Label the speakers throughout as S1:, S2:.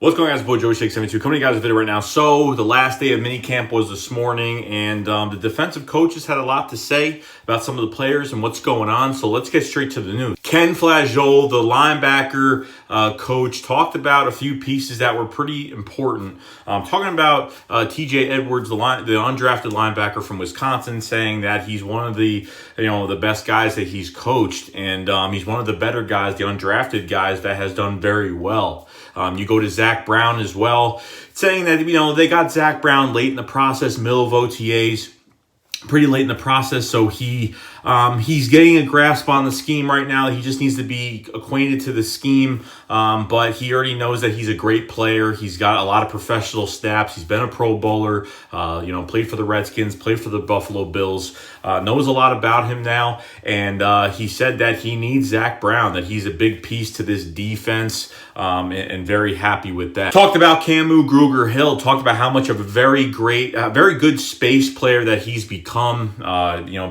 S1: What's going on, guys? Boy Joey Shake 72 coming to you guys with a video right now. So the last day of minicamp was this morning, and the defensive coaches had a lot to say about some of the players and what's going on. So let's get straight to the news. Ken Flageol, the linebacker coach, talked about a few pieces that were pretty important. Talking about TJ Edwards, the undrafted linebacker from Wisconsin, saying that he's one of the the best guys that he's coached, and he's one of the better guys, the undrafted guys that has done very well. You go to Zach Brown as well, saying that, they got Zach Brown late in the process, middle of OTAs, pretty late in the process. So he's getting a grasp on the scheme right now. He just needs to be acquainted to the scheme. But he already knows that he's a great player. He's got a lot of professional snaps. He's been a Pro Bowler, played for the Redskins, played for the Buffalo Bills, knows a lot about him now. And he said that he needs Zach Brown, that he's a big piece to this defense, and very happy with that. Talked about Camu Grugier-Hill, talked about how much of a very good space player that he's become,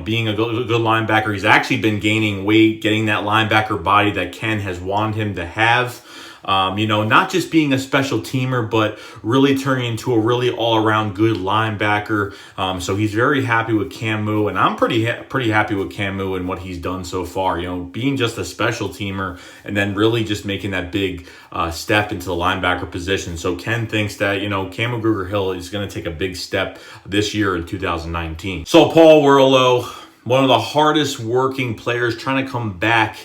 S1: being a good linebacker. He's actually been gaining weight, getting that linebacker body that Ken has wanted him to have. Not just being a special teamer, but really turning into a really all-around good linebacker. So he's very happy with Camu, and I'm pretty happy with Camu and what he's done so far. Being just a special teamer and then really just making that big step into the linebacker position. So Ken thinks that, Camu Grugier-Hill is going to take a big step this year in 2019. So Paul Worrilow, one of the hardest working players, trying to come back,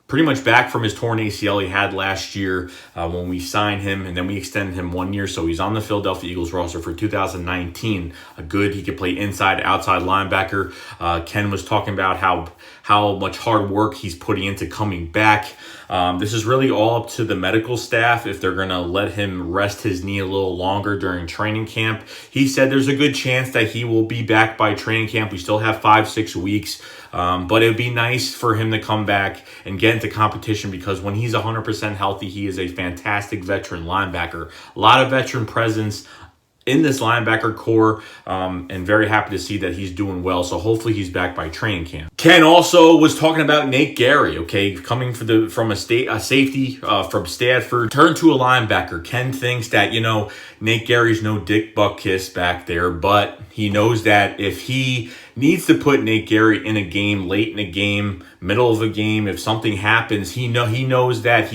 S1: pretty much back from his torn ACL he had last year when we signed him, and then we extended him 1 year. So he's on the Philadelphia Eagles roster for 2019. He could play inside, outside linebacker. Ken was talking about how much hard work he's putting into coming back. This is really all up to the medical staff if they're going to let him rest his knee a little longer during training camp. He said there's a good chance that he will be back by training camp. We still have 5-6 weeks. But it would be nice for him to come back and get into competition, because when he's 100% healthy, he is a fantastic veteran linebacker. A lot of veteran presence in this linebacker core, and very happy to see that he's doing well. So hopefully he's back by training camp. Ken also was talking about Nate Gary, coming from a safety from Stanford, turned to a linebacker. Ken thinks that, Nate Gary's no Dick Buckus back there, but he knows that if he needs to put Nate Gary in a game, late in a game, middle of a game, if something happens, he knows that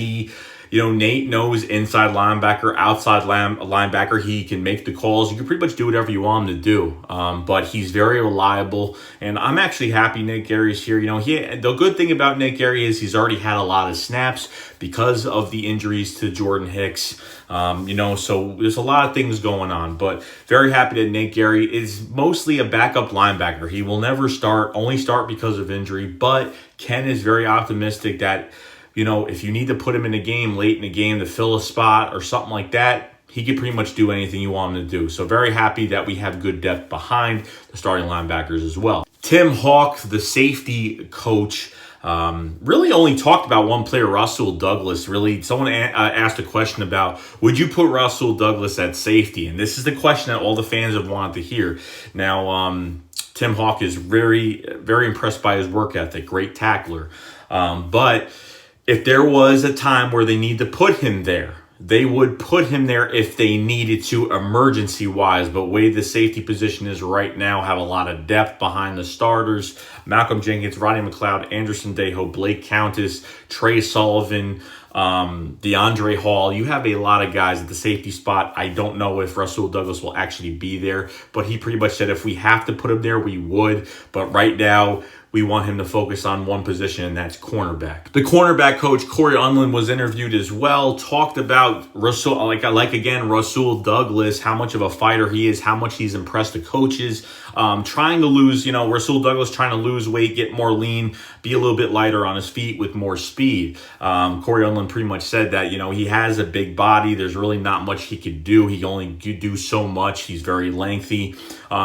S1: Nate knows inside linebacker, outside linebacker. He can make the calls. You can pretty much do whatever you want him to do. But he's very reliable, and I'm actually happy Nate Gary's here. The good thing about Nate Gary is he's already had a lot of snaps because of the injuries to Jordan Hicks. So there's a lot of things going on, but very happy that Nate Gary is mostly a backup linebacker. He will never only start because of injury, but Ken is very optimistic that, if you need to put him in a game, late in a game, to fill a spot or something like that, he can pretty much do anything you want him to do. So very happy that we have good depth behind the starting linebackers as well. Tim Hawk, the safety coach, really only talked about one player, Rasul Douglas. Really, someone asked a question about, would you put Rasul Douglas at safety? And this is the question that all the fans have wanted to hear. Now, Tim Hawk is very, very impressed by his work ethic, great tackler. But if there was a time where they need to put him there, they would put him there if they needed to, emergency-wise. But way the safety position is right now, have a lot of depth behind the starters. Malcolm Jenkins, Rodney McLeod, Anderson Dejo, Blake Countess, Trey Sullivan, DeAndre Hall. You have a lot of guys at the safety spot. I don't know if Rasul Douglas will actually be there, but he pretty much said if we have to put him there, we would. But right now, we want him to focus on one position, and that's cornerback. The cornerback coach, Corey Unlin, was interviewed as well, talked about Rasul Douglas, how much of a fighter he is, how much he's impressed the coaches, trying to lose, Rasul Douglas trying to lose weight, get more lean, be a little bit lighter on his feet with more speed. Corey Unlin pretty much said that, he has a big body. There's really not much he could do. He only could do so much. He's very lengthy.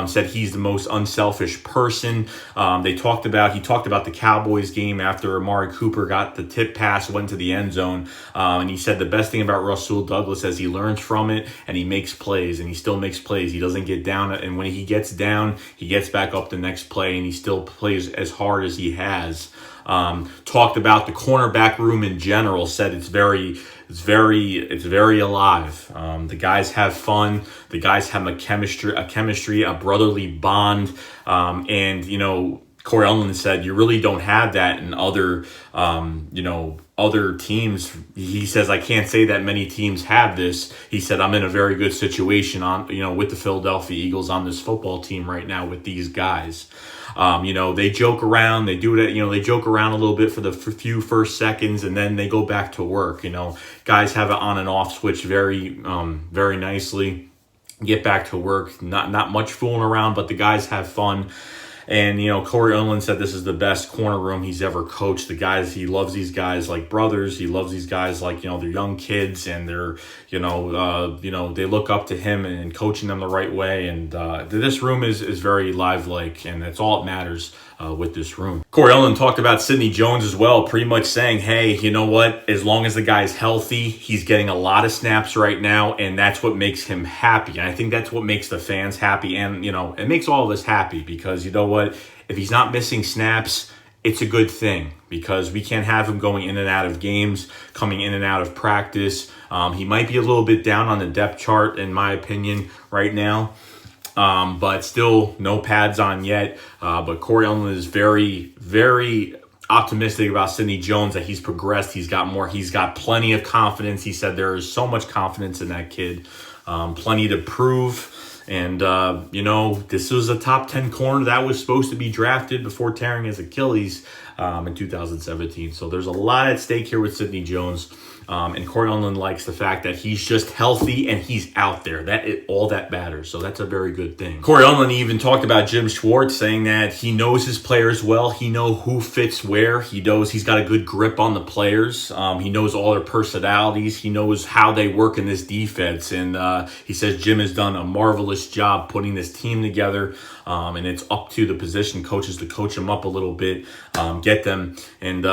S1: Said he's the most unselfish person. They talked about he talked about the Cowboys game after Amari Cooper got the tip pass, went to the end zone. And he said the best thing about Rasul Douglas is he learns from it and he makes plays, and he still makes plays. He doesn't get down. And when he gets down, he gets back up the next play, and he still plays as hard as he has. Talked about the cornerback room in general, said it's very alive. The guys have fun. The guys have a chemistry, a brotherly bond. And, you know, Corey Undlin said you really don't have that in other, other teams. He says, I can't say that many teams have this. He said, I'm in a very good situation with the Philadelphia Eagles on this football team right now with these guys. They joke around, they do it, they joke around a little bit for the few first seconds, and then they go back to work. Guys have an on and off switch very nicely. Get back to work, not much fooling around, but the guys have fun. And, Corey Undlin said this is the best corner room he's ever coached. The guys, he loves these guys like brothers. He loves these guys like, they're young kids, and they're, they look up to him and coaching them the right way. And this room is very live-like, and that's all that matters with this room. Corey Undlin talked about Sidney Jones as well, pretty much saying, hey, you know what? As long as the guy's healthy, he's getting a lot of snaps right now, and that's what makes him happy. And I think that's what makes the fans happy, and, it makes all of us happy, because you know what? If he's not missing snaps, it's a good thing, because we can't have him going in and out of games, coming in and out of practice. He might be a little bit down on the depth chart, in my opinion, right now. But still no pads on yet. But Corey Undlin is very, very optimistic about Sidney Jones, that he's progressed. He's got more. He's got plenty of confidence. He said there is so much confidence in that kid. Plenty to prove. And, this was a top 10 corner that was supposed to be drafted before tearing his Achilles in 2017. So there's a lot at stake here with Sidney Jones. And Corey Undlin likes the fact that he's just healthy and he's out there. That is all that matters. So that's a very good thing. Corey Undlin even talked about Jim Schwartz, saying that he knows his players well. He knows who fits where. He knows he's got a good grip on the players. He knows all their personalities. He knows how they work in this defense. And he says Jim has done a marvelous job putting this team together. And it's up to the position coaches to coach them up a little bit, get them. And,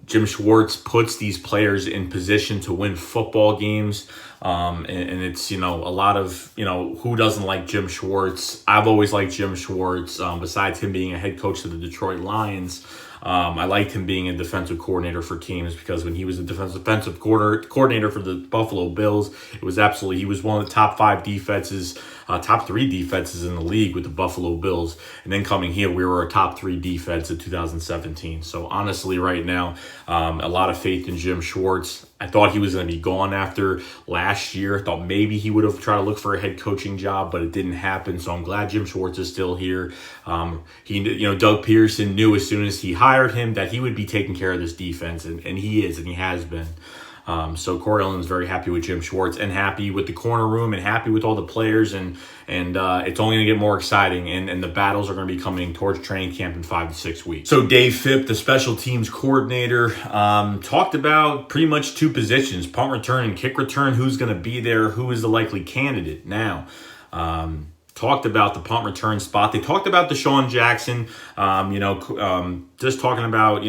S1: Jim Schwartz puts these players in position to win football games. And it's, a lot of, who doesn't like Jim Schwartz? I've always liked Jim Schwartz. Besides him being a head coach of the Detroit Lions, I liked him being a defensive coordinator for teams, because when he was a defensive coordinator for the Buffalo Bills, he was one of the top 5 defenses, top 3 defenses in the league with the Buffalo Bills. And then coming here, we were a top 3 defense in 2017. So honestly, right now, a lot of faith in Jim Schwartz. I thought he was going to be gone after last year. I thought maybe he would have tried to look for a head coaching job, but it didn't happen. So I'm glad Jim Schwartz is still here. Doug Pearson knew as soon as he hired him that he would be taking care of this defense, and he is, and he has been. So Corey Undlin's very happy with Jim Schwartz, and happy with the corner room, and happy with all the players, and it's only going to get more exciting, and the battles are going to be coming towards training camp in 5 to 6 weeks. So Dave Phipp, the special teams coordinator, talked about pretty much 2 positions, punt return and kick return, who's going to be there, who is the likely candidate. Now, talked about the punt return spot. They talked about Deshaun Jackson, just talking about,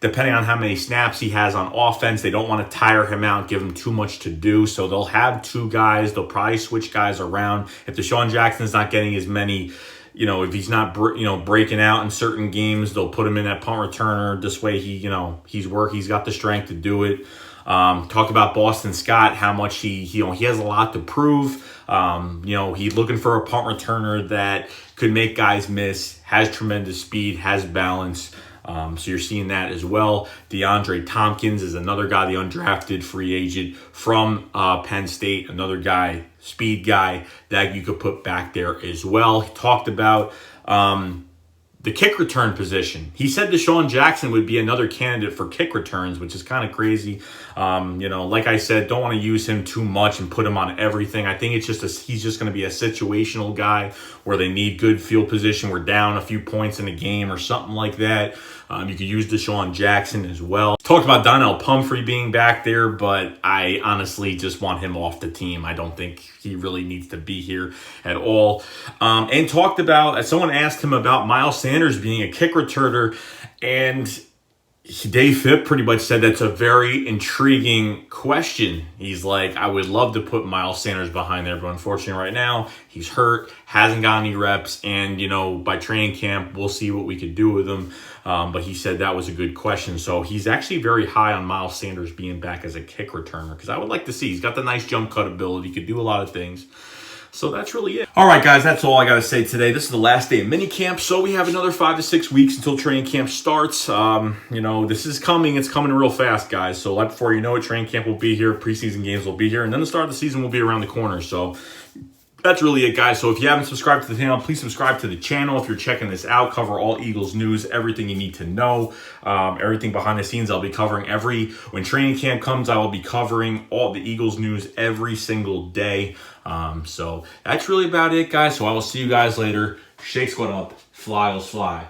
S1: depending on how many snaps he has on offense, they don't want to tire him out, give him too much to do. So they'll have 2 guys. They'll probably switch guys around. If Deshaun Jackson's not getting as many, if he's not, breaking out in certain games, they'll put him in that punt returner. This way he's got the strength to do it. Talk about Boston Scott, how much he has a lot to prove. He's looking for a punt returner that could make guys miss, has tremendous speed, has balance. So you're seeing that as well. DeAndre Tompkins is another guy, the undrafted free agent from Penn State, another guy, speed guy that you could put back there as well. He talked about the kick return position. He said Deshaun Jackson would be another candidate for kick returns, which is kind of crazy. Like I said, don't want to use him too much and put him on everything. I think he's just going to be a situational guy where they need good field position. We're down a few points in a game or something like that. You could use Deshaun Jackson as well. Talked about Donnell Pumphrey being back there, but I honestly just want him off the team. I don't think he really needs to be here at all. And talked about, someone asked him about Miles Sanders Sanders being a kick returner, and Dave Phipp pretty much said that's a very intriguing question. He's like, I would love to put Miles Sanders behind there, but unfortunately right now he's hurt, hasn't got any reps, and, you know, by training camp, we'll see what we could do with him. But he said that was a good question. So he's actually very high on Miles Sanders being back as a kick returner, because I would like to see. He's got the nice jump cut ability. He could do a lot of things. So that's really it. All right, guys, that's all I got to say today. This is the last day of minicamp, so we have another 5 to 6 weeks until training camp starts. You know, this is coming. It's coming real fast, guys. So right before you know it, training camp will be here, preseason games will be here, and then the start of the season will be around the corner. So that's really it, guys. So if you haven't subscribed to the channel, please subscribe to the channel. If you're checking this out, cover all Eagles news, everything you need to know, everything behind the scenes. I'll be covering when training camp comes, I will be covering all the Eagles news every single day. So that's really about it, guys. So I will see you guys later. Shake squad up. Fly, Eagles fly.